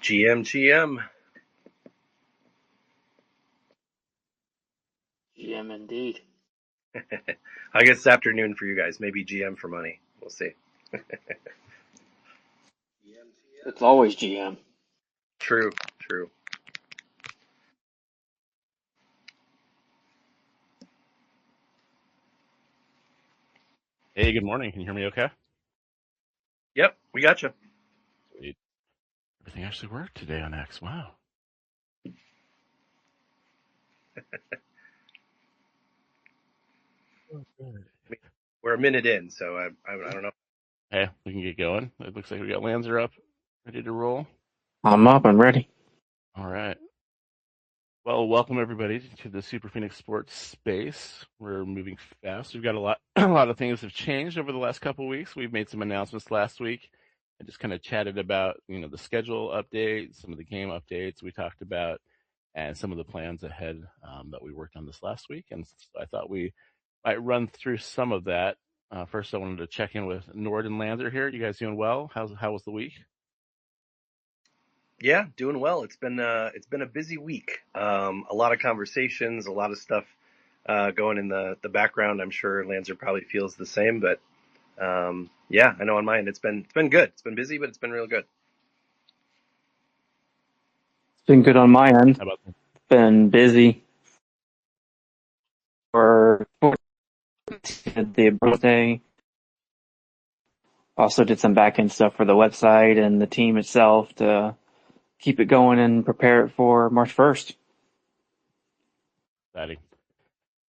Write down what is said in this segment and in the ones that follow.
GM. GM indeed. I guess it's afternoon for you guys. Maybe GM for money. We'll see. It's always GM. True. Hey, good morning. Can you hear me okay? Yep, we got you. Sweet. Everything actually worked today on X. Wow. Oh, good. We're a minute in, so I don't know. Hey, we can get going. It looks like we got Lanzer up, ready to roll. I'm up and ready. All right. Well, welcome everybody to the Super Phoenix Sports space. We're moving fast. We've got a lot of things have changed over the last couple of weeks. We've made some announcements last week and just kind of chatted about, the schedule updates, some of the game updates we talked about, and some of the plans ahead that we worked on this last week. And so I thought we might run through some of that. First, I wanted to check in with Nord and Lanzer here. You guys doing well? How was the week? Yeah, doing well. It's been a busy week. A lot of conversations, a lot of stuff going in the background. I'm sure Lanzer probably feels the same, but yeah, I know on my end it's been good. It's been busy, but it's been real good. It's been good on my end. How about that? Been busy for the birthday. Also did some back end stuff for the website and the team itself to keep it going and prepare it for March 1st. Exciting.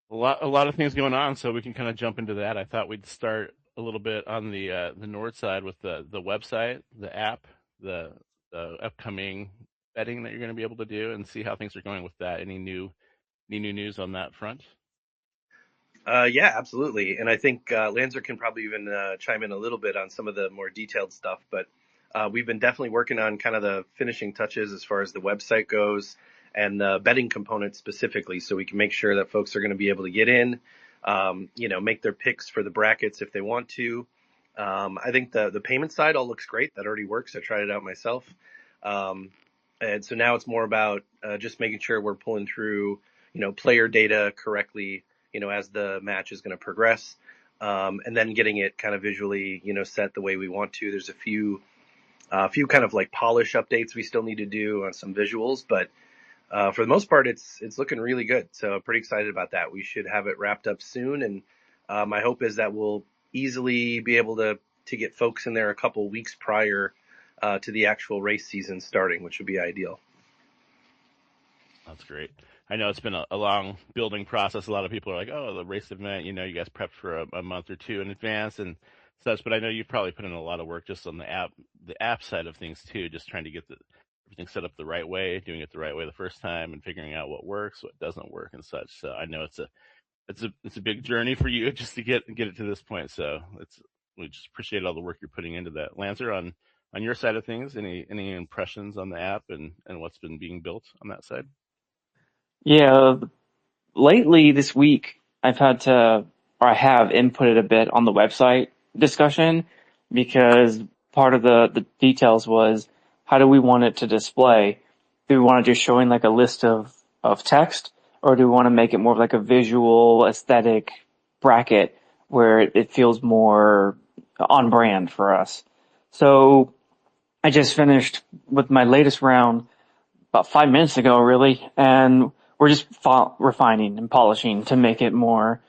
A lot of things going on, so we can kind of jump into that. I thought we'd start a little bit on the Nord side with the website, the app, the upcoming betting that you're going to be able to do, and see how things are going with that. Any new news on that front? Yeah, absolutely. And I think Lanzer can probably even chime in a little bit on some of the more detailed stuff. But we've been definitely working on kind of the finishing touches as far as the website goes and the betting component specifically, so we can make sure that folks are going to be able to get in, make their picks for the brackets if they want to. I think the payment side all looks great. That already works. I tried it out myself. And so now it's more about just making sure we're pulling through, player data correctly, as the match is going to progress, and then getting it kind of visually, set the way we want to. There's a few kind of like polish updates we still need to do on some visuals, but for the most part, it's looking really good. So pretty excited about that. We should have it wrapped up soon, and my hope is that we'll easily be able to get folks in there a couple weeks prior to the actual race season starting, which would be ideal. That's great. I know it's been a long building process. A lot of people are like, oh, the race event, you guys prepped for a month or two in advance and such, but I know you've probably put in a lot of work just on the app side of things too, just trying to get everything set up the right way, doing it the right way the first time, and figuring out what works, what doesn't work, and such. So I know it's a big journey for you just to get it to this point. So we just appreciate all the work you're putting into that. Lancer, on your side of things, any impressions on the app and what's been being built on that side? Yeah, lately this week I have inputted a bit on the website discussion because part of the details was how do we want it to display? Do we want it just showing like a list of text, or do we want to make it more of like a visual aesthetic bracket where it feels more on brand for us? So I just finished with my latest round about 5 minutes ago, really, and we're just refining and polishing to make it more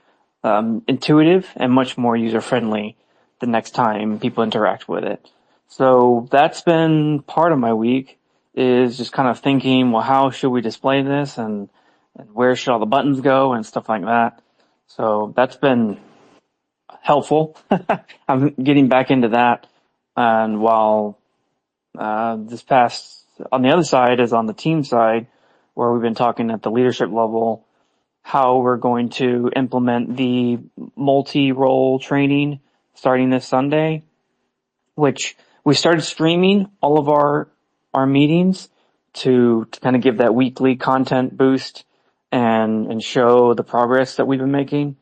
intuitive and much more user-friendly the next time people interact with it. So that's been part of my week, is just kind of thinking, well, how should we display this, and where should all the buttons go and stuff like that. So that's been helpful. I'm getting back into that, and while on the other side is on the team side, where we've been talking at the leadership level, how we're going to implement the multi-role training starting this Sunday, which we started streaming all of our meetings to kind of give that weekly content boost and show the progress that we've been making.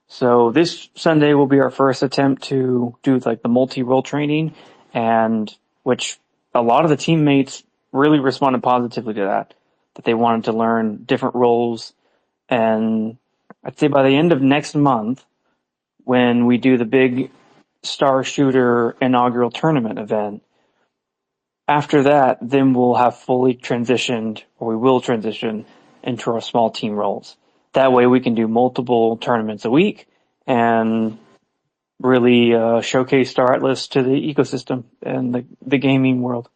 So this Sunday will be our first attempt to do like the multi-role training, and which a lot of the teammates really responded positively to that they wanted to learn different roles. And I'd say by the end of next month, when we do the big Star Shooter inaugural tournament event, after that, then we'll have fully transitioned, or we will transition into our small team roles. That way we can do multiple tournaments a week and really showcase Star Atlas to the ecosystem and the gaming world.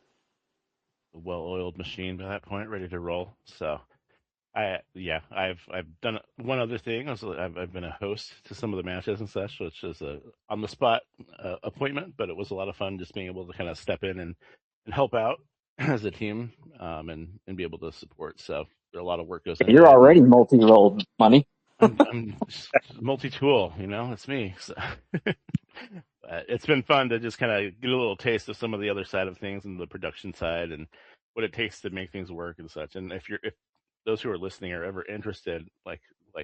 A well-oiled machine by that point, ready to roll. So I've done one other thing. I've been a host to some of the matches and such, which is a on the spot appointment, but it was a lot of fun just being able to kind of step in and help out as a team, and be able to support. So a lot of work goes into You're it. And already multi-rolled, Money. I'm multi-tool, it's me. So it's been fun to just kind of get a little taste of some of the other side of things and the production side and what it takes to make things work and such. And if those who are listening are ever interested, like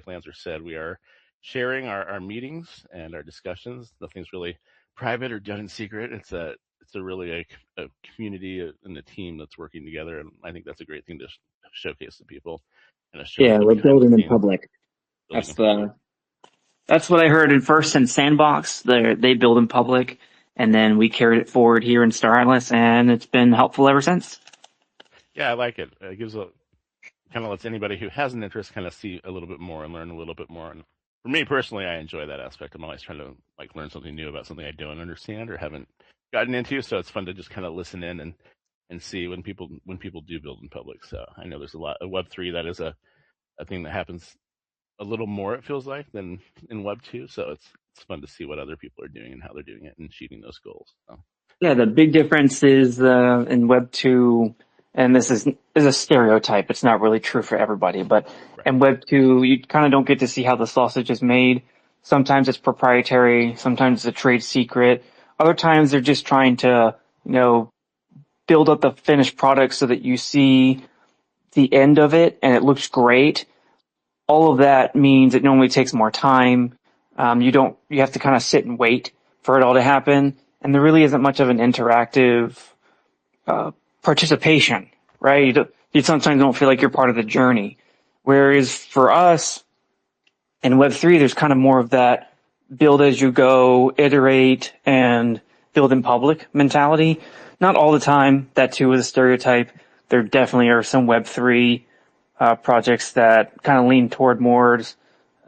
Lancer said, we are sharing our meetings and our discussions. Nothing's really private or done in secret. It's a really a community and a team that's working together, and I think that's a great thing to showcase to people and show Yeah, them we're behind the building in scenes. public. Building That's in public. that's what I heard in first in Sandbox. They build in public, and then we carried it forward here in Star Atlas, and it's been helpful ever since. Yeah, I like it. It gives a kind of lets anybody who has an interest kind of see a little bit more and learn a little bit more. And for me personally, I enjoy that aspect. I'm always trying to learn something new about something I don't understand or haven't gotten into. So it's fun to just kind of listen in and see when people do build in public. So I know there's a lot of Web3 that is a thing that happens a little more, it feels like, than in Web2. So it's fun to see what other people are doing and how they're doing it and achieving those goals. So. Yeah, the big difference is in Web 2, and this is a stereotype. It's not really true for everybody, but Right. in Web 2, you kind of don't get to see how the sausage is made. Sometimes it's proprietary. Sometimes it's a trade secret. Other times they're just trying to, build up the finished product so that you see the end of it and it looks great. All of that means it normally takes more time. You have to kind of sit and wait for it all to happen. And there really isn't much of an interactive, participation, right? You sometimes don't feel like you're part of the journey. Whereas for us in Web3, there's kind of more of that build as you go, iterate, and build in public mentality. Not all the time. That too is a stereotype. There definitely are some Web3 projects that kind of lean toward more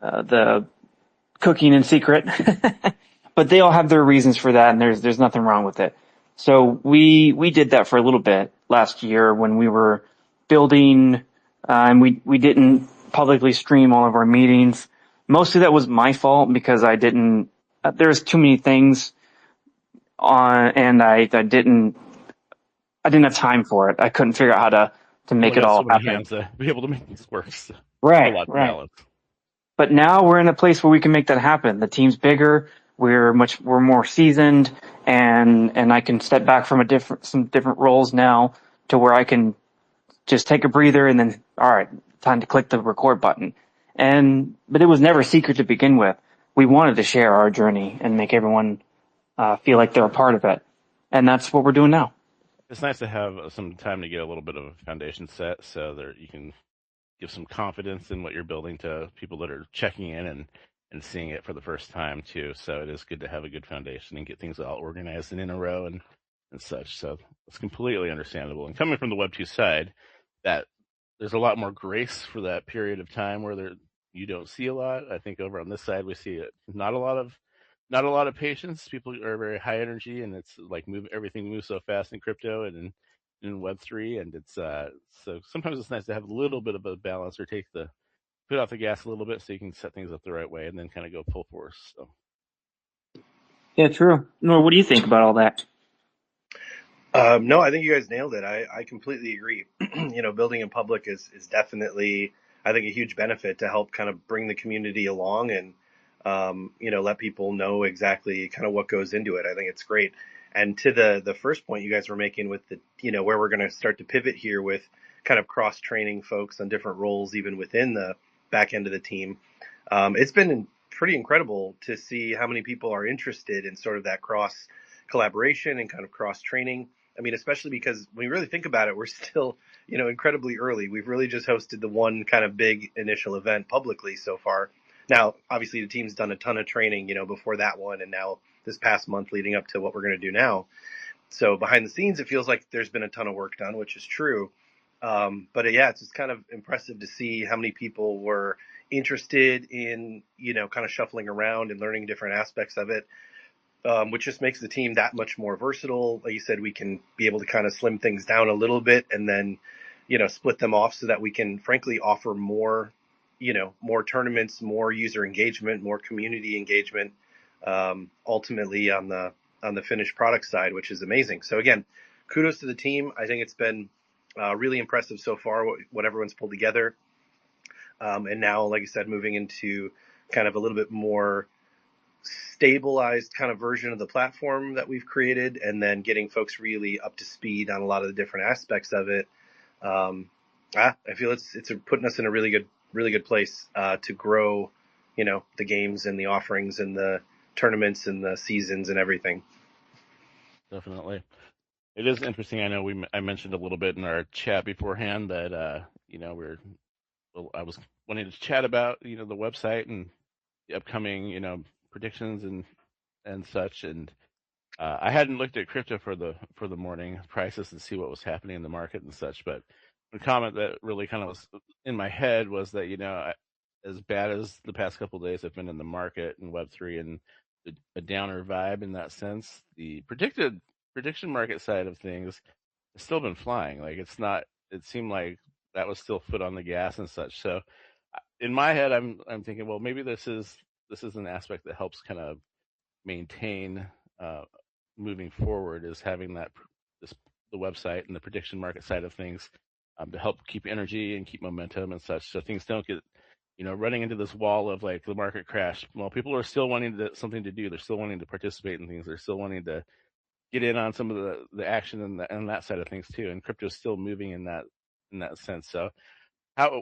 the cooking in secret, but they all have their reasons for that, and there's nothing wrong with it. So we did that for a little bit last year when we were building, and we didn't publicly stream all of our meetings. Mostly that was my fault because I didn't. There's too many things on, and I didn't have time for it. I couldn't figure out how to You make only it got all so many happen. hands to be able to make this work. So a Right, lot to right. balance. But now we're in a place where we can make that happen. The team's bigger. We're more seasoned, and I can step back from some different roles now to where I can just take a breather and then, all right, time to click the record button. But it was never a secret to begin with. We wanted to share our journey and make everyone feel like they're a part of it. And that's what we're doing now. It's nice to have some time to get a little bit of a foundation set so that you can give some confidence in what you're building to people that are checking in and seeing it for the first time too. So it is good to have a good foundation and get things all organized and in a row and such. So it's completely understandable. And coming from the Web2 side, that there's a lot more grace for that period of time where you don't see a lot. I think over on this side we see it not a lot of patience. People are very high energy, and it's like everything moves so fast in crypto and in Web3, and it's so sometimes it's nice to have a little bit of a balance or take the put off the gas a little bit so you can set things up the right way and then kind of go full force. So Yeah, true. Nor, what do you think about all that? No, I think you guys nailed it. I completely agree. Building in public is definitely, I think, a huge benefit to help kind of bring the community along and, let people know exactly kind of what goes into it. I think it's great. And to the first point you guys were making with where we're going to start to pivot here with kind of cross training folks on different roles, even within the back end of the team. It's been pretty incredible to see how many people are interested in sort of that cross collaboration and kind of cross training. I mean, especially because when you really think about it, we're still, incredibly early. We've really just hosted the one kind of big initial event publicly so far. Now, obviously the team's done a ton of training, before that one, and now this past month leading up to what we're going to do now. So behind the scenes, it feels like there's been a ton of work done, which is true. But yeah, it's just kind of impressive to see how many people were interested in, kind of shuffling around and learning different aspects of it, which just makes the team that much more versatile. Like you said, we can be able to kind of slim things down a little bit and then, split them off so that we can frankly offer more, more tournaments, more user engagement, more community engagement, ultimately on the finished product side, which is amazing. So again, kudos to the team. I think it's been really impressive so far what everyone's pulled together. And now, like I said, moving into kind of a little bit more stabilized kind of version of the platform that we've created, and then getting folks really up to speed on a lot of the different aspects of it. I feel it's putting us in a really good place to grow, the games and the offerings and the tournaments and the seasons and everything. Definitely. It is interesting. I know I mentioned a little bit in our chat beforehand that I was wanting to chat about the website and the upcoming predictions and such. And I hadn't looked at crypto for the morning prices and see what was happening in the market and such. But the comment that really kind of was in my head was that as bad as the past couple of days have been in the market and Web3 and a downer vibe in that sense, the prediction market side of things has still been flying. Like it's not. It seemed like that was still foot on the gas and such. So in my head, I'm thinking, well, maybe this is an aspect that helps kind of maintain moving forward, is having the website and the prediction market side of things to help keep energy and keep momentum and such, so things don't get running into this wall of like the market crash. Well, people are still wanting something to do. They're still wanting to participate in things. They're still wanting to get in on some of the action and that side of things too. And crypto is still moving in that sense. So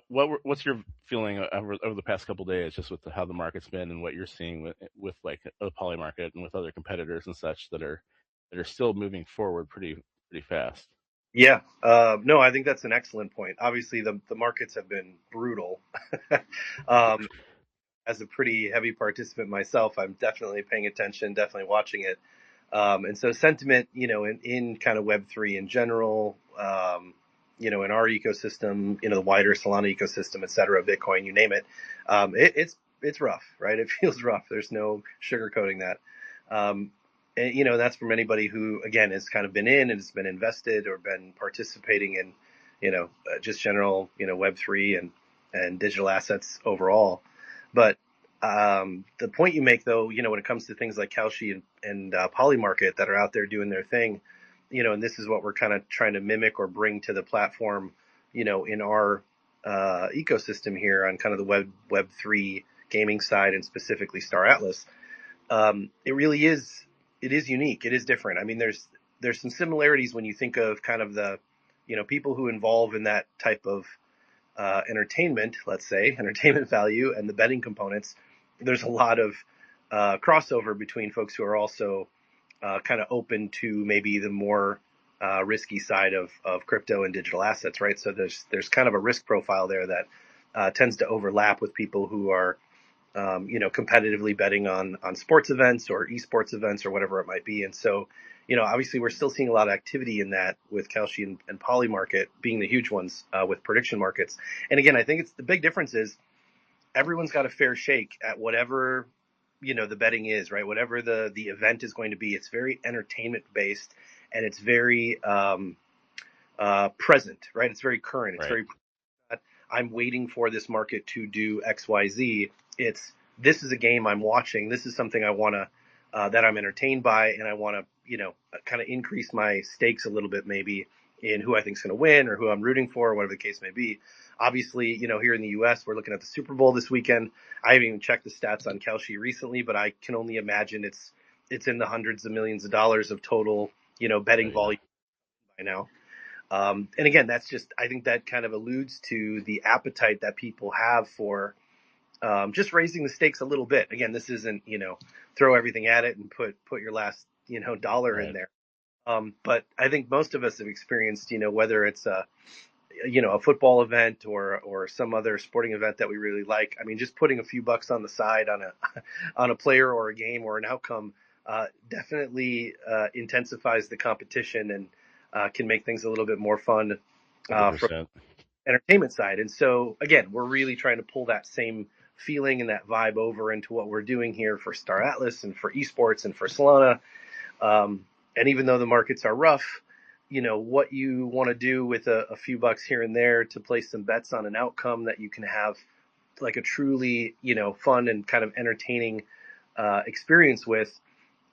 what's your feeling over the past couple of days, just with how the market's been and what you're seeing with like the poly market and with other competitors and such that are still moving forward pretty fast? Yeah, no, I think that's an excellent point. Obviously, the markets have been brutal. As a pretty heavy participant myself, I'm definitely paying attention, definitely watching it. And so sentiment, in kind of Web3 in general, in our ecosystem, the wider Solana ecosystem, et cetera, Bitcoin, you name it, it's rough, right? It feels rough. There's no sugarcoating that. And, that's from anybody who, again, has kind of been in and has been invested or been participating in, just general, Web3 and digital assets overall. But the point you make, though, when it comes to things like Kalshi and Polymarket that are out there doing their thing, and this is what we're kind of trying to mimic or bring to the platform, in our ecosystem here on kind of the Web3 gaming side and specifically Star Atlas. It really is. It is unique. It is different. I mean, there's some similarities when you think of kind of the, people who involve in that type of entertainment, let's say, entertainment value and the betting components. There's a lot of crossover between folks who are also kind of open to maybe the more risky side of crypto and digital assets, right? So there's kind of a risk profile there that tends to overlap with people who are competitively betting on sports events or esports events or whatever it might be. And so, obviously we're still seeing a lot of activity in that with Kalshi and Poly Market being the huge ones with prediction markets. And again, I think the big difference is everyone's got a fair shake at whatever, the betting is, right? Whatever the event is going to be. It's very entertainment based and it's very present, right? It's very current. It's Right. very, I'm waiting for this market to do X, Y, Z. This is a game I'm watching. This is something I want to, that I'm entertained by, and I want to, kind of increase my stakes a little bit, maybe in who I think is going to win or who I'm rooting for, or whatever the case may be. Obviously, here in the U.S., we're looking at the Super Bowl this weekend. I haven't even checked the stats on Kalshi recently, but I can only imagine it's in the hundreds of millions of dollars of total, betting volume by now. And again, I think that kind of alludes to the appetite that people have for just raising the stakes a little bit. Again, this isn't, throw everything at it and put your last, dollar in Right. there. But I think most of us have experienced, whether it's a football event or some other sporting event that we really like. I mean, just putting a few bucks on the side on a on a player or a game or an outcome definitely intensifies the competition and can make things a little bit more fun from 100%. the entertainment side. And so again, we're really trying to pull that same feeling and that vibe over into what we're doing here for Star Atlas and for esports and for Solana. And even though the markets are rough, what you want to do with a few bucks here and there to place some bets on an outcome that you can have like a truly, fun and kind of entertaining experience with,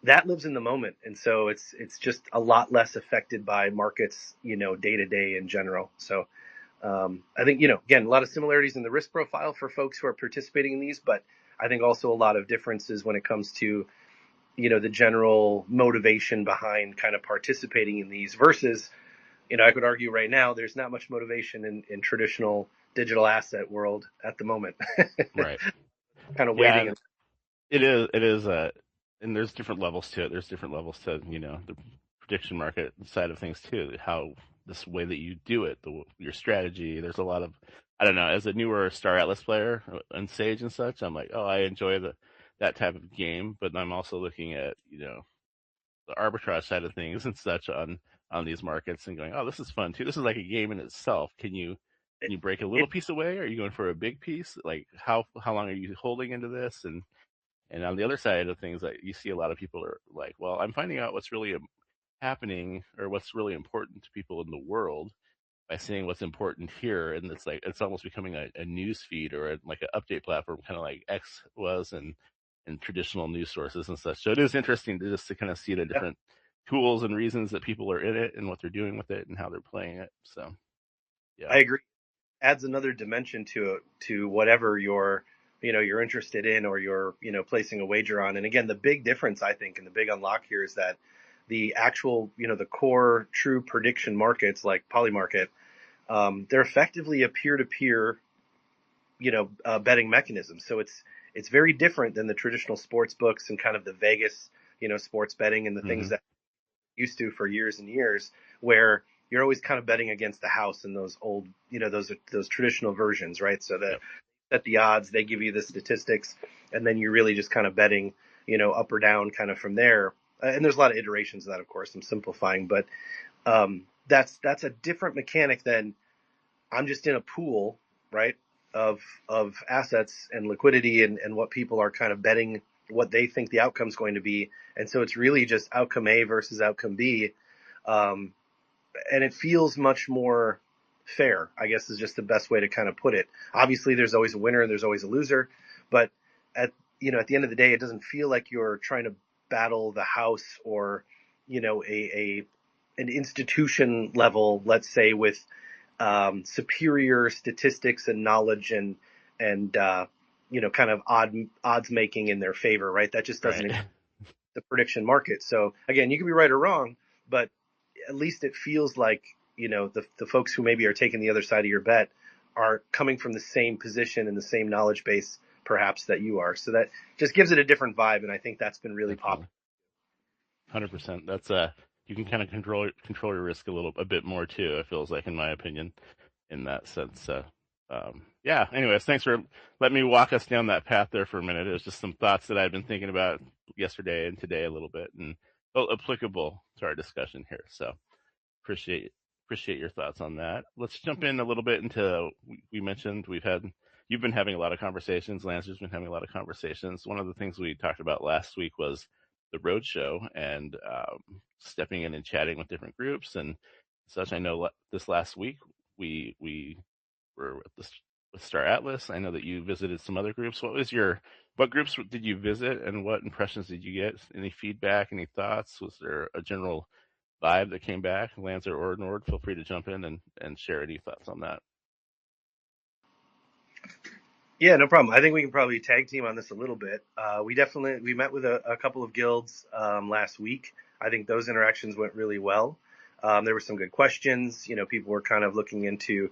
that lives in the moment. And so it's just a lot less affected by markets, day to day in general. So I think, again, a lot of similarities in the risk profile for folks who are participating in these, but I think also a lot of differences when it comes to the general motivation behind kind of participating in these versus, I could argue right now there's not much motivation in traditional digital asset world at the moment. Right. Kind of Yeah, waiting. and it is and there's different levels to it. There's different levels to, the prediction market side of things too. How this way that you do it, your strategy. There's a lot of, I don't know, as a newer Star Atlas player on Sage and such, I'm like, oh, I enjoy that type of game, but I'm also looking at, the arbitrage side of things and such on these markets and going, oh, this is fun too. This is like a game in itself. Can you break a little It, piece away? Are you going for a big piece? Like how long are you holding into this? And on the other side of things, like you see a lot of people are like, well, I'm finding out what's really happening or what's really important to people in the world by seeing what's important here. And it's like, it's almost becoming a news feed or like an update platform, kind of like X was and traditional news sources and such. So it is interesting to just to kind of see the yeah, different tools and reasons that people are in it and what they're doing with it and how they're playing it. So yeah, I agree. Adds another dimension to whatever you're interested in or you're, placing a wager on. And again, the big difference I think and the big unlock here is that the actual, the core true prediction markets like Polymarket, they're effectively a peer-to-peer, betting mechanism. So it's very different than the traditional sports books and kind of the Vegas, sports betting and the things hmm that used to for years and years, where you're always kind of betting against the house in those old, those traditional versions, right? So that yep, set the odds, they give you the statistics, and then you're really just kind of betting, up or down kind of from there. And there's a lot of iterations of that, of course. I'm simplifying, but that's a different mechanic than I'm just in a pool, right, of assets and liquidity and what people are kind of betting what they think the outcome's going to be. And so it's really just outcome A versus outcome B. Um, and it feels much more fair, I guess is just the best way to kind of put it. Obviously there's always a winner and there's always a loser, but at the end of the day, it doesn't feel like you're trying to battle the house or, a an institution level, let's say with superior statistics and knowledge and kind of odds making in their favor, right? That just doesn't right. exist in the prediction market. So again, you can be right or wrong, but at least it feels like the folks who maybe are taking the other side of your bet are coming from the same position and the same knowledge base perhaps that you are. So that just gives it a different vibe, and I think that's been really Definitely. popular. 100%. That's you can kind of control your risk a bit more too. It feels like, in my opinion, in that sense. Yeah. Anyways, thanks for letting me walk us down that path there for a minute. It was just some thoughts that I've been thinking about yesterday and today a little bit, and applicable to our discussion here. So appreciate appreciate your thoughts on that. Let's jump in a little bit into we mentioned you've been having a lot of conversations. Lancer's been having a lot of conversations. One of the things we talked about last week was the road show and stepping in and chatting with different groups and such. I know this last week we were with Star Atlas. I know that you visited some other groups. What groups did you visit and what impressions did you get? Any feedback? Any thoughts? Was there a general vibe that came back? Lancer or Nord, feel free to jump in and share any thoughts on that. Yeah, no problem. I think we can probably tag team on this a little bit. We met with a couple of guilds last week. I think those interactions went really well. There were some good questions. People were kind of looking into,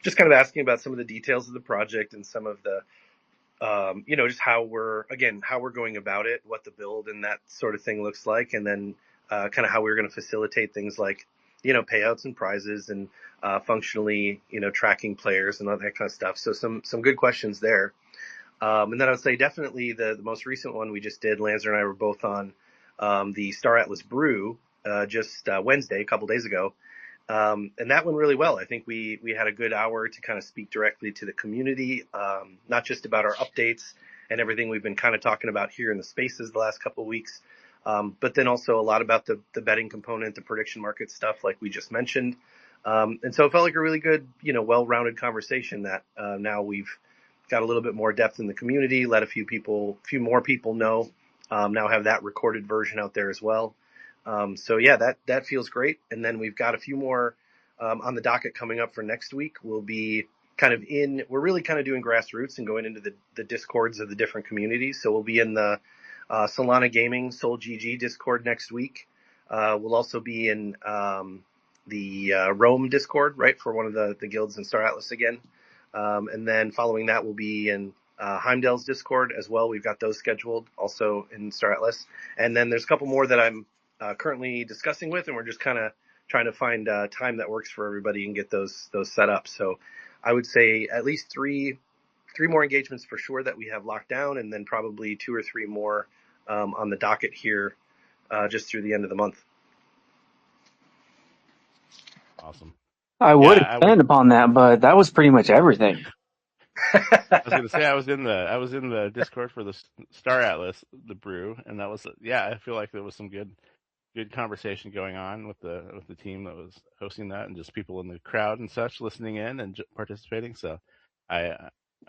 just kind of asking about some of the details of the project and some of the, just how we're going about it, what the build and that sort of thing looks like, and then kind of how we were going to facilitate things like, payouts and prizes and functionally, tracking players and all that kind of stuff. So some good questions there. And then I would say definitely the most recent one we just did, Lancer and I were both on the Star Atlas Brew just Wednesday, a couple days ago. And that went really well. I think we had a good hour to kind of speak directly to the community, not just about our updates and everything we've been kind of talking about here in the spaces the last couple of weeks, but then also a lot about the betting component, the prediction market stuff like we just mentioned. And so it felt like a really good, well-rounded conversation that now we've got a little bit more depth in the community, let a few more people know, now have that recorded version out there as well. So yeah, that feels great. And then we've got a few more on the docket coming up for next week. We'll be we're really kind of doing grassroots and going into the discords of the different communities. So we'll be in the Solana Gaming Soul GG Discord next week. We'll also be in the Rome Discord, right, for one of the guilds in Star Atlas again. And then following that, we'll be in Heimdall's Discord as well. We've got those scheduled also in Star Atlas. And then there's a couple more that I'm currently discussing with, and we're just kind of trying to find time that works for everybody and get those set up. So I would say at least three more engagements for sure that we have locked down, and then probably 2 or 3 more on the docket here just through the end of the month. Awesome. I would expand upon that, but that was pretty much everything. I was gonna say I was in the Discord for the Star Atlas, the brew, and that was I feel like there was some good conversation going on with the team that was hosting that, and just people in the crowd and such listening in and participating. So I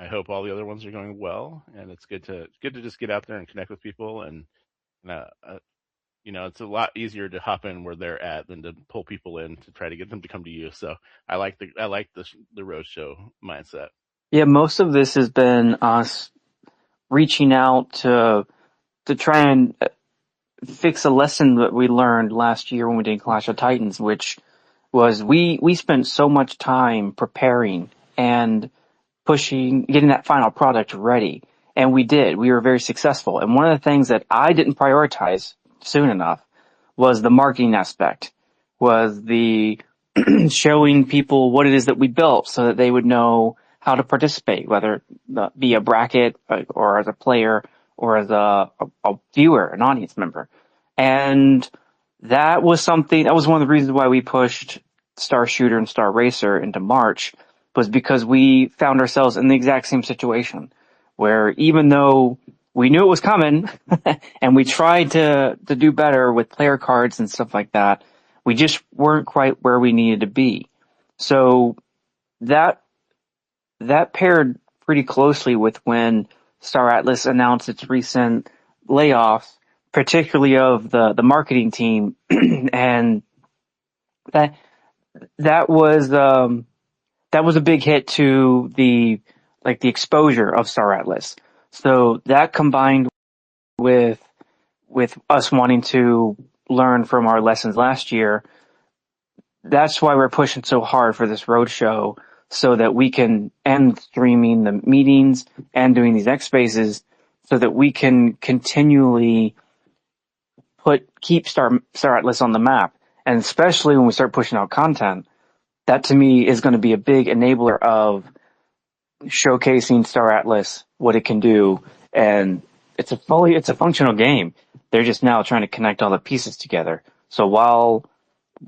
hope all the other ones are going well, and it's good to just get out there and connect with people, and it's a lot easier to hop in where they're at than to pull people in to try to get them to come to you. So I like the roadshow mindset. Yeah, most of this has been us reaching out to try and fix a lesson that we learned last year when we did Clash of Titans, which was we spent so much time preparing and getting that final product ready. And we did. We were very successful. And one of the things that I didn't prioritize soon enough was the marketing aspect, was the showing people what it is that we built so that they would know how to participate, whether be a bracket or as a player or as a viewer, an audience member. And that was one of the reasons why we pushed Star Shooter and Star Racer into March, was because we found ourselves in the exact same situation where even though we knew it was coming and we tried to do better with player cards and stuff like that, we just weren't quite where we needed to be. So that paired pretty closely with when Star Atlas announced its recent layoffs, particularly of the marketing team, and that was a big hit to the exposure of Star Atlas. So that combined with us wanting to learn from our lessons last year, that's why we're pushing so hard for this roadshow, so that we can end streaming the meetings and doing these X spaces, so that we can continually keep Star Atlas on the map. And especially when we start pushing out content, that to me is going to be a big enabler of showcasing Star Atlas, what it can do. And it's a functional game. They're just now trying to connect all the pieces together. So while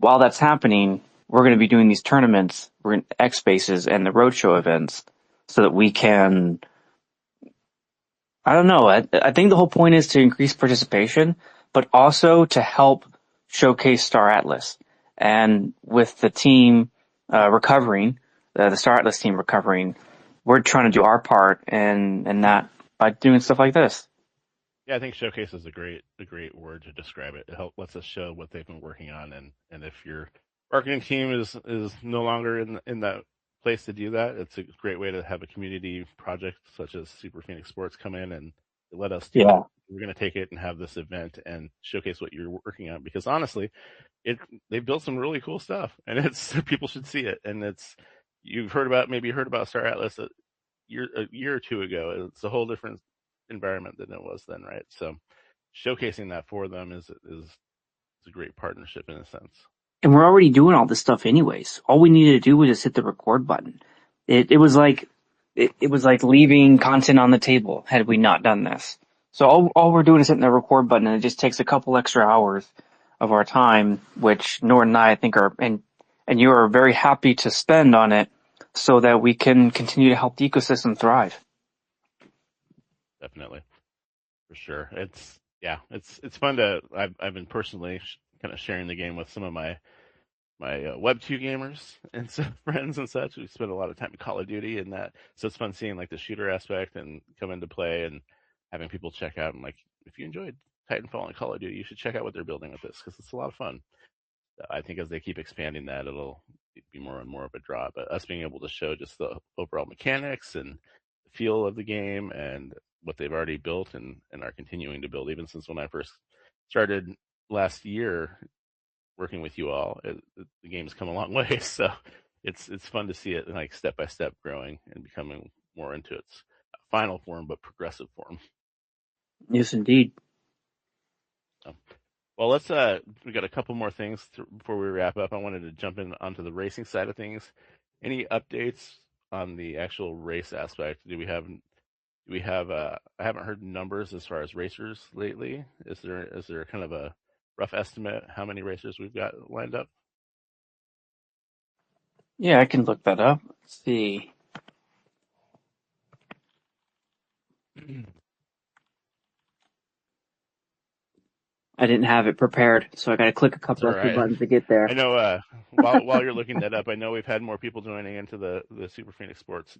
that's happening, we're going to be doing these tournaments, we're in X spaces and the roadshow events, so that we can, I don't know, I think the whole point is to increase participation, but also to help showcase Star Atlas. And with the team recovering, the Star Atlas team recovering, we're trying to do our part and that by doing stuff like this. Yeah, I think showcase is a great word to describe it. It lets us show what they've been working on, and if your marketing team is no longer in that place to do that, it's a great way to have a community project such as Super Phoenix Sports come in and let us do it. We're going to take it and have this event and showcase what you're working on, because honestly, they've built some really cool stuff, and it's people should see it. And maybe you heard about Star Atlas a year or two ago. It's a whole different environment than it was then, right? So showcasing that for them is it's a great partnership in a sense. And we're already doing all this stuff anyways. All we needed to do was just hit the record button. It was like leaving content on the table had we not done this. So all we're doing is hitting the record button, and it just takes a couple extra hours of our time, which Norton and I think are and you are very happy to spend on it, so that we can continue to help the ecosystem thrive. Definitely, for sure. It's fun to. I've been personally kind of sharing the game with some of my Web 2 gamers and some friends and such. We spend a lot of time in Call of Duty and that, so it's fun seeing like the shooter aspect and come into play and having people check out. And like, if you enjoyed Titanfall and Call of Duty, you should check out what they're building with this because it's a lot of fun. I think as they keep expanding that, it'll be more and more of a draw. But us being able to show just the overall mechanics and the feel of the game and what they've already built and are continuing to build, even since when I first started last year working with you all, the game's come a long way. So it's fun to see it like step by step growing and becoming more into its final form, but progressive form. Yes, indeed. Well, let's we got a couple more things before we wrap up. I wanted to jump in onto the racing side of things. Any updates on the actual race aspect? Do we have I haven't heard numbers as far as racers lately. Is there kind of a rough estimate how many racers we've got lined up? Yeah, I can look that up. Let's see. I didn't have it prepared, so I got to click a couple extra buttons to get there. I know. While you're looking that up, I know we've had more people joining into the Super Phoenix Sports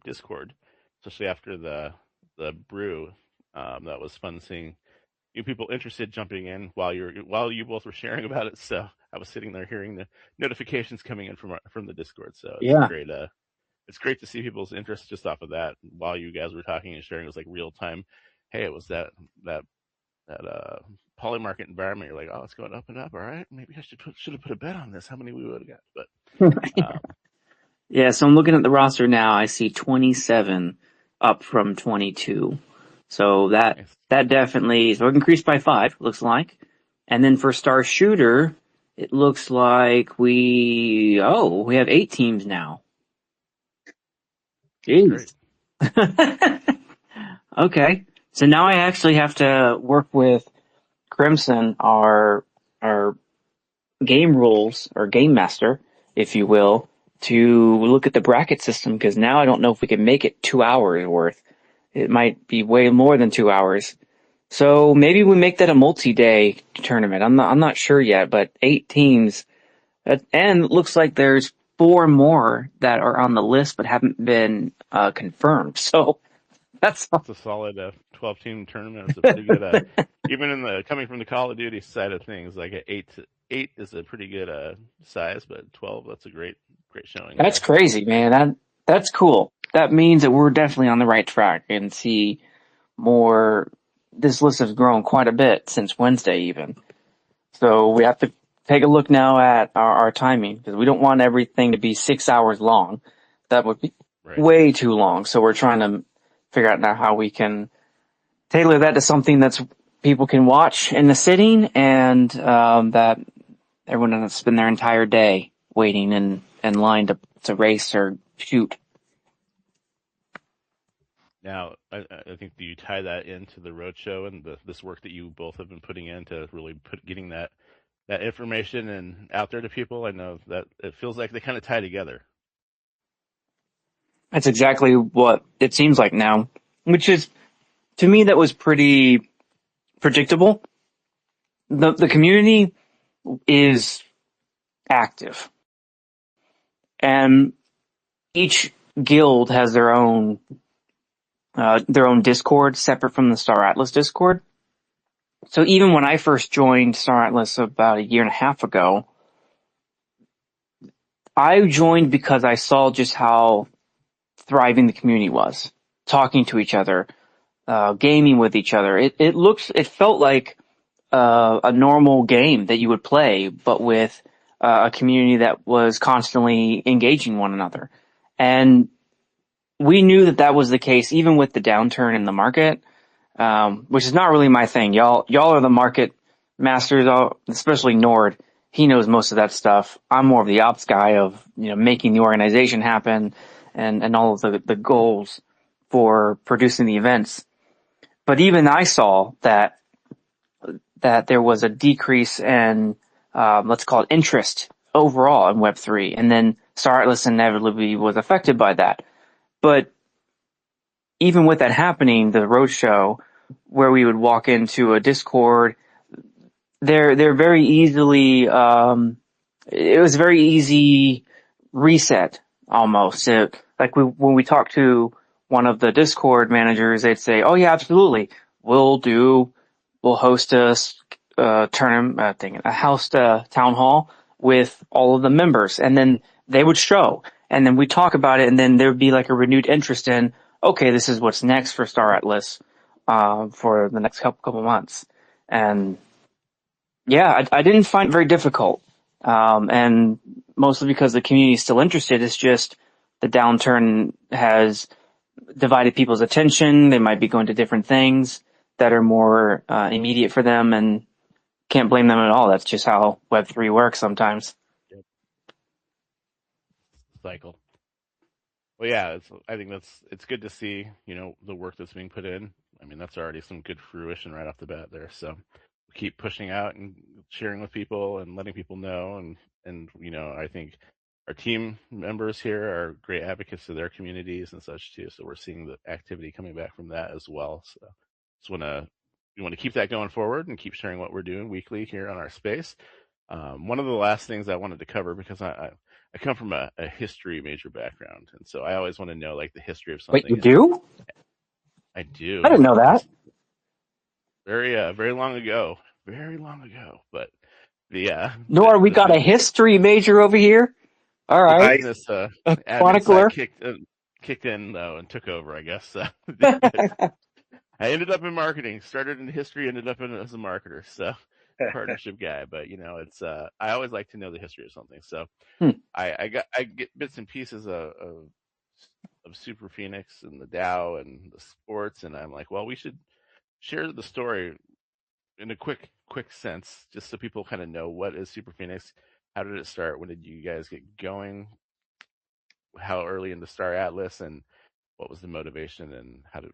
Discord, especially after the brew. That was fun seeing you people interested jumping in while you both were sharing about it. So I was sitting there hearing the notifications coming in from the Discord. So it's great. It's great to see people's interest just off of that while you guys were talking and sharing. It was like real time. Hey, it was that poly market environment. You're like, oh, it's going up and up. All right, maybe I should have put a bet on this. How many we would have got? But yeah. So I'm looking at the roster now. I see 27 up from 22. So that definitely, so it increased by 5, looks like. And then for Star Shooter, it looks like we have 8 teams now. Jeez. Okay. So now I actually have to work with Crimson, our game rules, or game master, if you will, to look at the bracket system, because now I don't know if we can make it 2 hours worth. It might be way more than 2 hours. So maybe we make that a multi-day tournament. I'm not sure yet, but 8 teams, and it looks like there's 4 more that are on the list but haven't been confirmed. So that's a solid 12-team tournament. It's a pretty good, even in the coming from the Call of Duty side of things, like 8 is a pretty good size, but 12, that's a great showing. That's crazy, man. That's cool. That means that we're definitely on the right track and see more. This list has grown quite a bit since Wednesday even. So we have to take a look now at our timing, because we don't want everything to be 6 hours long. That would be way too long. So we're trying to figure out now how we can tailor that to something that's people can watch in the sitting, and that everyone doesn't spend their entire day waiting in line to race or shoot. Now, I think, do you tie that into the roadshow and this work that you both have been putting in to really getting that information and out there to people? I know that it feels like they kind of tie together. That's exactly what it seems like now, which is, to me, that was pretty predictable. The community is active, and each guild has their own Discord separate from the Star Atlas Discord. So even when I first joined Star Atlas about a year and a half ago, I joined because I saw just how thriving the community was, talking to each other, gaming with each other. It felt like a normal game that you would play, but with a community that was constantly engaging one another. And we knew that was the case even with the downturn in the market, which is not really my thing. Y'all are the market masters, especially Nord, he knows most of that stuff. I'm more of the ops guy of, making the organization happen and all of the goals for producing the events. But even I saw that there was a decrease in, let's call it interest overall in Web3. And then Star Atlas inevitably was affected by that. But even with that happening, the roadshow, where we would walk into a Discord, they're very easily, it was very easy reset almost. When we talked to one of the Discord managers, they'd say, "Oh yeah, absolutely. We'll host a house town hall with all of the members," and then they would show, and then we talk about it, and then there would be like a renewed interest in, okay, this is what's next for Star Atlas, for the next couple months, and yeah, I didn't find it very difficult, and mostly because the community is still interested. It's just the downturn has divided people's attention. They might be going to different things that are more immediate for them, and can't blame them at all. That's just how Web3 works sometimes. Yep. Cycle. Well, yeah, I think it's good to see, the work that's being put in. I mean, that's already some good fruition right off the bat there. So keep pushing out and sharing with people and letting people know. And I think our team members here are great advocates of their communities and such too. So we're seeing the activity coming back from that as well. So we want to keep that going forward and keep sharing what we're doing weekly here on our space. One of the last things I wanted to cover, because I come from a history major background, and so I always want to know like the history of something. Wait, you do? I do. I didn't know that. Very long ago. Very long ago. But Nor we got a history major over here. All right. Business a chronicler kicked in though and took over, I guess. I ended up in marketing. Started in history, ended up as a marketer. So partnership guy. But it's I always like to know the history of something. So I get bits and pieces of Super Phoenix and the DAO and the sports, and I'm like, well, we should share the story in a quick sense, just so people kind of know what is Super Phoenix, how did it start, when did you guys get going, how early into Star Atlas, and what was the motivation, and how did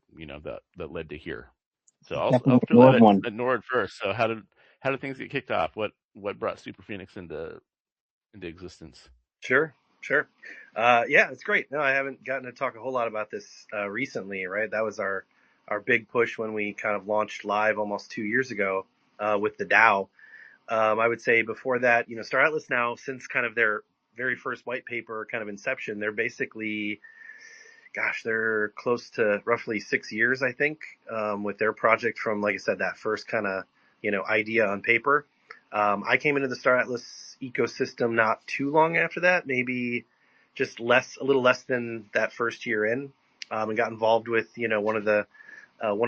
that led to here. So I'll throw that at Nord first. So how did things get kicked off? What brought Super Phoenix into existence? Sure. Yeah, it's great. No, I haven't gotten to talk a whole lot about this recently, right? That was our big push when we kind of launched live almost 2 years ago with the DAO. I would say before that, Star Atlas now, since kind of their very first white paper kind of inception, they're basically, they're close to roughly 6 years, I think, with their project from, like I said, that first kind of, idea on paper. I came into the Star Atlas ecosystem not too long after that, maybe just a little less than that first year in, and got involved with, one of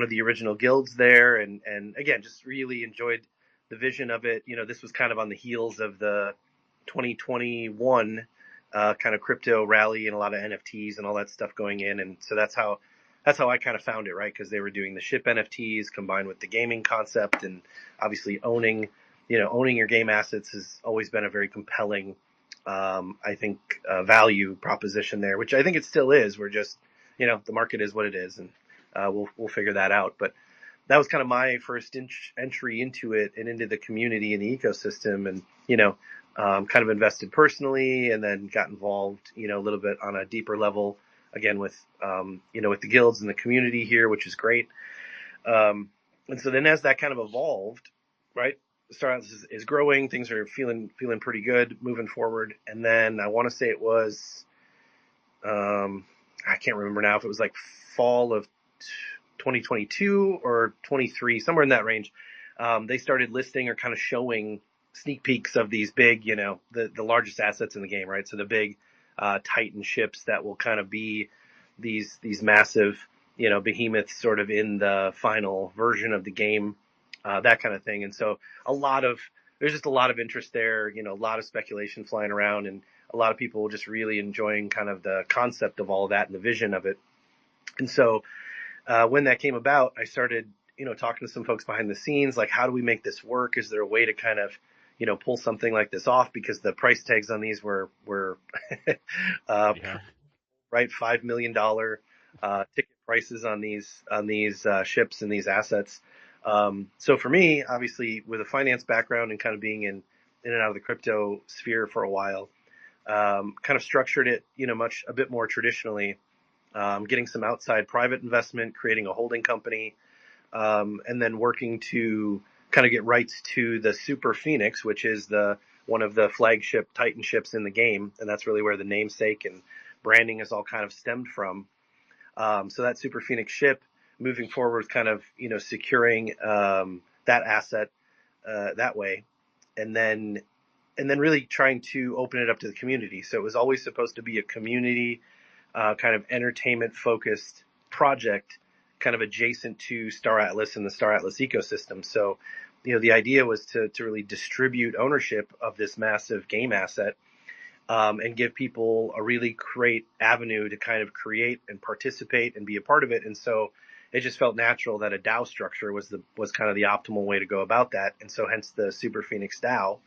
the original guilds there. And again, just really enjoyed the vision of it. This was kind of on the heels of the 2021 kind of crypto rally and a lot of NFTs and all that stuff going in. And so that's how I kind of found it, right? Because they were doing the ship NFTs combined with the gaming concept, and obviously owning your game assets has always been a very compelling, I think, value proposition there, which I think it still is. We're just, the market is what it is, and we'll figure that out. But that was kind of my first entry into it and into the community and the ecosystem, and kind of invested personally, and then got involved, a little bit on a deeper level, again with with the guilds and the community here, which is great. And so then as that kind of evolved, right, Star Atlas is growing, things are feeling pretty good moving forward. And then I want to say it was, I can't remember now if it was like fall of 2022 or 23, somewhere in that range. They started listing or kind of showing sneak peeks of these big, the largest assets in the game, right? So the big Titan ships that will kind of be these massive, behemoths sort of in the final version of the game, that kind of thing. And so there's just a lot of interest there, a lot of speculation flying around, and a lot of people just really enjoying kind of the concept of all of that and the vision of it. And so when that came about, I started talking to some folks behind the scenes, like, how do we make this work? Is there a way to kind of, pull something like this off? Because the price tags on these were Yeah. right, $5 million ticket prices on these ships and these assets. So for me, obviously, with a finance background and kind of being in and out of the crypto sphere for a while, kind of structured it, a bit more traditionally, getting some outside private investment, creating a holding company, and then working to kind of get rights to the Super Phoenix, which is one of the flagship Titan ships in the game, and that's really where the namesake and branding is all kind of stemmed from. So that Super Phoenix ship, moving forward, kind of securing that asset that way, and then really trying to open it up to the community. So it was always supposed to be a community kind of entertainment focused project, kind of adjacent to Star Atlas and the Star Atlas ecosystem. So, the idea was to really distribute ownership of this massive game asset, and give people a really great avenue to kind of create and participate and be a part of it. And so it just felt natural that a DAO structure was kind of the optimal way to go about that. And so hence the Super Phoenix DAO.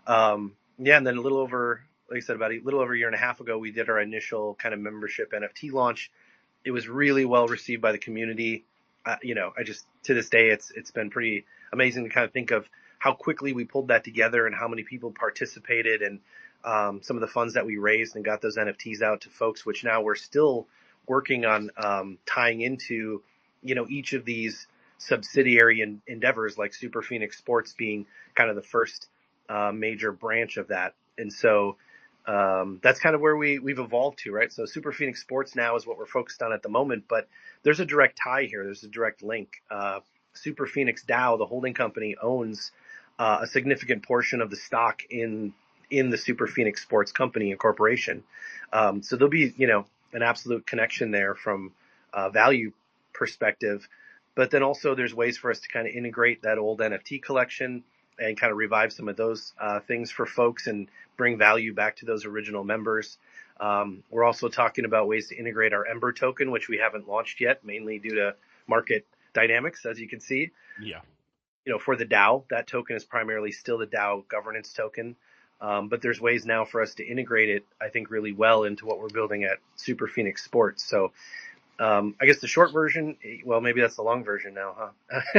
Yeah, and then like I said, about a little over a year and a half ago, we did our initial kind of membership NFT launch. It was really well received by the community. I just, to this day, it's been pretty amazing to kind of think of how quickly we pulled that together and how many people participated, and some of the funds that we raised and got those NFTs out to folks, which now we're still working on tying into, each of these subsidiary endeavors, like Super Phoenix Sports being kind of the first major branch of that. And so that's kind of where we've evolved to, right? So Super Phoenix Sports now is what we're focused on at the moment, but there's a direct tie here. There's a direct link. Super Phoenix DAO, the holding company, owns a significant portion of the stock in the Super Phoenix Sports Company and Corporation. So there'll be, an absolute connection there from a value perspective. But then also there's ways for us to kind of integrate that old NFT collection and kind of revive some of those things for folks and bring value back to those original members. We're also talking about ways to integrate our Ember token, which we haven't launched yet, mainly due to market dynamics, as you can see. Yeah. For the DAO, that token is primarily still the DAO governance token. But there's ways now for us to integrate it, I think, really well into what we're building at Super Phoenix Sports. So I guess the short version, well, maybe that's the long version now, huh?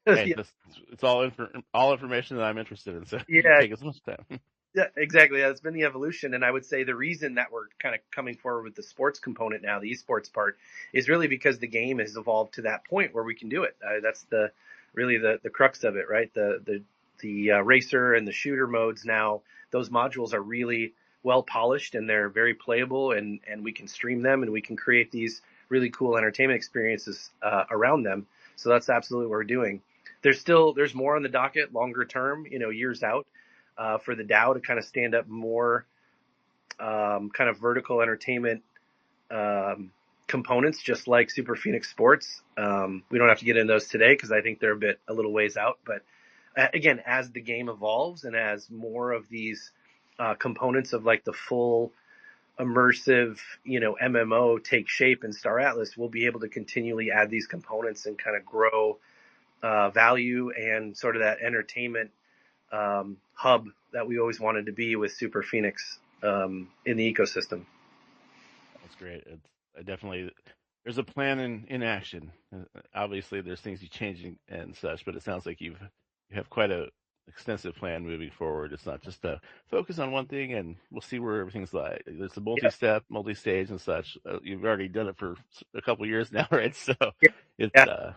Hey, Yeah. it's all information that I'm interested in, so you can Yeah, take as much time. yeah, exactly. That's been the evolution. And I would say the reason that we're kind of coming forward with the sports component now, the esports part, is really because the game has evolved to that point where we can do it. That's really the crux of it, right? The racer and the shooter modes now, those modules are really well polished and they're very playable, and we can stream them and we can create these really cool entertainment experiences around them. So that's absolutely what we're doing. There's more on the docket longer term, years out, for the DAO to kind of stand up more kind of vertical entertainment components, just like Super Phoenix Sports. We don't have to get into those today because I think they're a little ways out. But again, as the game evolves and as more of these components of like the full immersive, MMO take shape in Star Atlas, we'll be able to continually add these components and kind of grow value and sort of that entertainment hub that we always wanted to be with Super Phoenix in the ecosystem. That's great. I definitely there's a plan in action. Obviously, there's things you changing and such, but it sounds like you have quite a extensive plan moving forward. It's not just a focus on one thing and we'll see where everything's like. It's a multi-step, multi-stage, and such. You've already done it for a couple of years now, right? So Yeah. it's Yeah.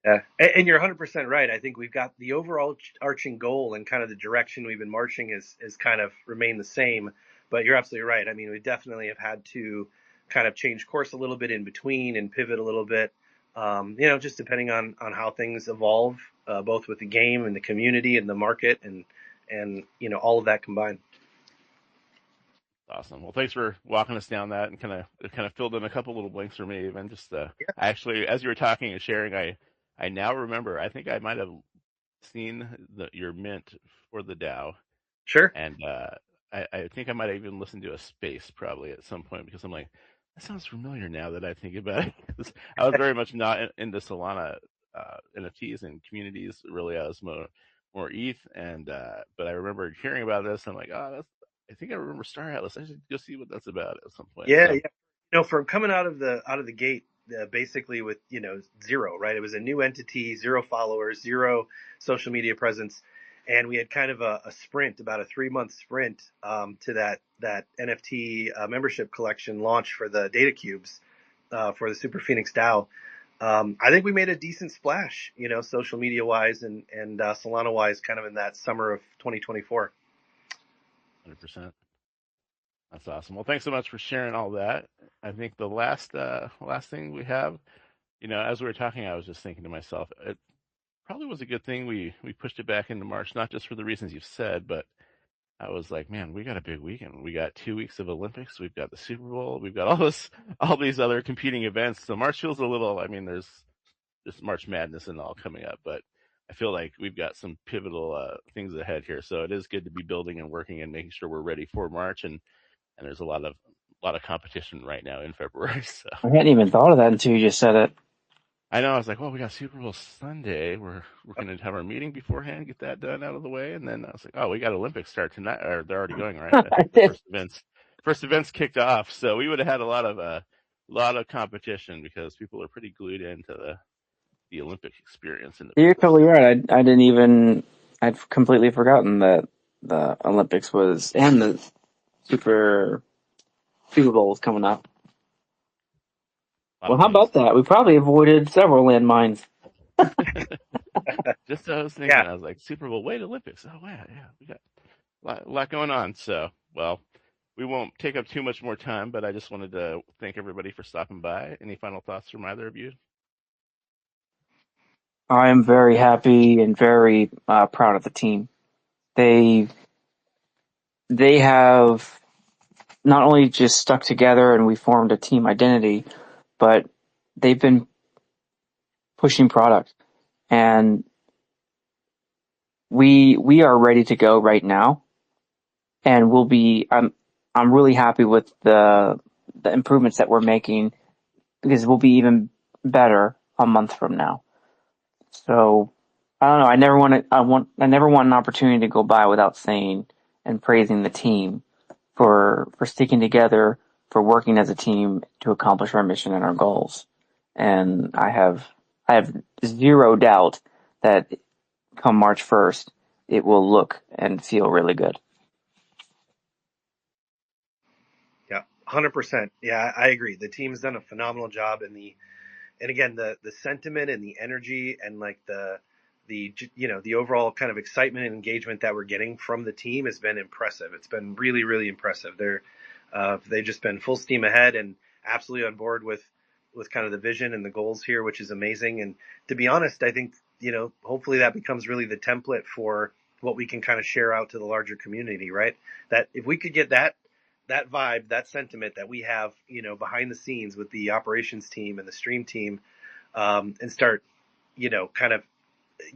Yeah, and you're 100% right. I think we've got the overall arching goal and kind of the direction we've been marching is kind of remained the same. But you're absolutely right. I mean, we definitely have had to kind of change course a little bit in between and pivot a little bit, just depending on how things evolve, both with the game and the community and the market and all of that combined. awesome. Well, thanks for walking us down that and kind of filled in a couple little blanks for me. Even just actually, as you were talking and sharing, I now remember. I think I might have seen your mint for the DAO, Sure. and I think I might have even listened to a space probably at some point because I'm like, That sounds familiar now that I think about it. 'Cause I was very much not into Solana NFTs and communities. Really, I was more ETH, and but I remember hearing about this. And I'm like, oh, I think I remember Star Atlas. I should go see what that's about at some point. Yeah, So yeah. From coming out of the gate, basically with zero, right? It was a new entity, zero followers, zero social media presence, and we had kind of a sprint, about a 3 month sprint, to that NFT membership collection launch for the data cubes, for the Super Phoenix DAO. I think we made a decent splash, social media wise and Solana wise, kind of in that summer of 2024. 100%. That's awesome. Well, thanks so much for sharing all that. I think the last thing we have, as we were talking, I was just thinking to myself, it probably was a good thing we pushed it back into March, not just for the reasons you've said, but I was like, man, we got a big weekend. We got 2 weeks of Olympics. We've got the Super Bowl. We've got all these other competing events. So March feels a little. I mean, there's just March Madness and all coming up, but I feel like we've got some pivotal things ahead here. So it is good to be building and working and making sure we're ready for March. And there's a lot of competition right now in February. So I hadn't even thought of that until you just said it. I know I was like, well, we got Super Bowl Sunday. We're going to have our meeting beforehand, get that done out of the way, and then I was like, oh, we got Olympics start tonight, or they're already going, right? I think the first events kicked off, so we would have had a lot of competition because people are pretty glued into the Olympic experience in the You're business. totally right. I'd completely forgotten that the Olympics was, and the Super Bowl was coming up. A lot Well, of how things. about that? We probably avoided several landmines. Just I was thinking, Yeah. I was like, Super Bowl, wait, Olympics. Oh, wow, yeah, we got a lot going on. So, well, we won't take up too much more time, but I just wanted to thank everybody for stopping by. Any final thoughts from either of you? I am very happy and very proud of the team. They they have not only just stuck together and we formed a team identity, but they've been pushing product, and we are ready to go right now, and we'll be. I'm really happy with the improvements that we're making, because we'll be even better a month from now. So I don't know. I never want an opportunity to go by without saying and praising the team for sticking together, for working as a team to accomplish our mission and our goals. And I have zero doubt that come March 1st, it will look and feel really good. Yeah, 100%. Yeah, I agree. The team's done a phenomenal job, and again, the sentiment and the energy and like the overall kind of excitement and engagement that we're getting from the team has been impressive. It's been really, really impressive. They've just been full steam ahead and absolutely on board with kind of the vision and the goals here, which is amazing. And to be honest, I think, hopefully that becomes really the template for what we can kind of share out to the larger community, right? That if we could get that vibe, that sentiment that we have, behind the scenes with the operations team and the stream team, and start, kind of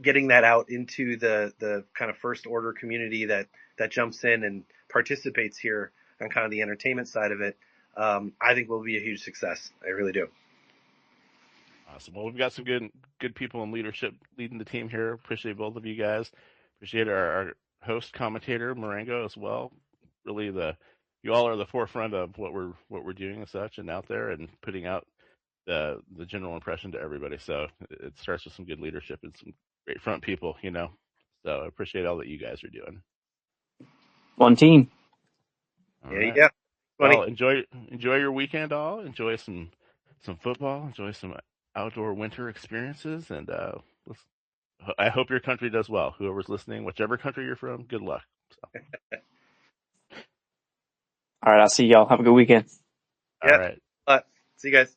getting that out into the kind of first order community that jumps in and participates here on kind of the entertainment side of it. I think will be a huge success. I really do. Awesome. Well, we've got some good people in leadership leading the team here. Appreciate both of you guys. Appreciate our host commentator Marengo as well. Really, you all are the forefront of what we're doing and such, and out there and putting out the general impression to everybody. So it starts with some good leadership and some great front people, So I appreciate all that you guys are doing. One team. All Yeah, right. yeah. Funny. Well, enjoy your weekend, all. Enjoy some football. Enjoy some outdoor winter experiences, and I hope your country does well. Whoever's listening, whichever country you're from, good luck. So. All right. I'll see y'all. Have a good weekend. All Yeah. right. See you guys.